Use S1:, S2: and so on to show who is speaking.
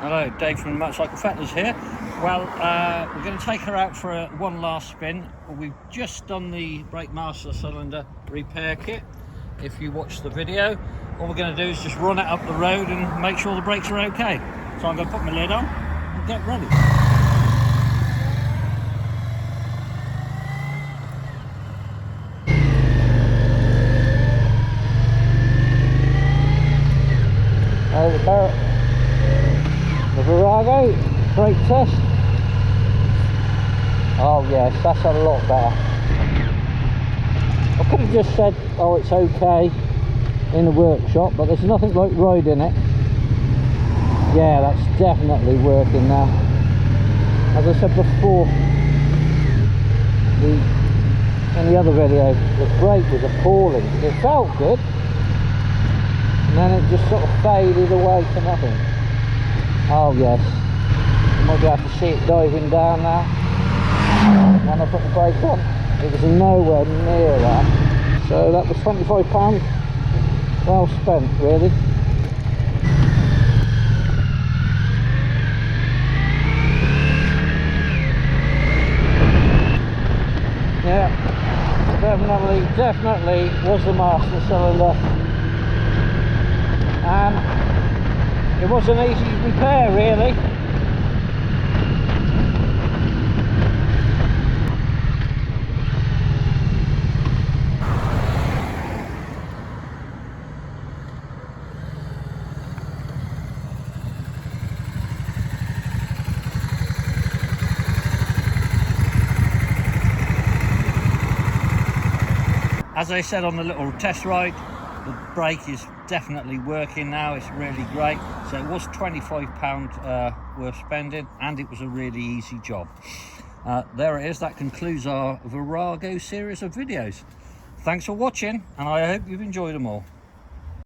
S1: Hello, Dave from the Motorcycle Fettlers here. Well, we're going to take her out for one last spin. We've just done the brake master cylinder repair kit. If you watch the video, all we're going to do is just run it up the road and make sure the brakes are okay. So I'm going to put my lid on and get ready. The Virago brake test. Oh yes, that's a lot better. I could have just said, oh, it's okay in the workshop, but there's nothing like riding it. Yeah, that's definitely working now. As I said before, in the other video, the brake was appalling. It felt good, and then it just sort of faded away to nothing. Oh yes, you might be able to see it diving down now. When I put the brake on, it was nowhere near that. So that was £25 well spent, really. Yeah, definitely was the master cylinder. And it was an easy repair, really. As I said on the little test ride, the brake is definitely working now. It's really great. So it was £25 worth spending, and it was a really easy job. There it is. That concludes our Virago series of videos. Thanks for watching, and I hope you've enjoyed them all.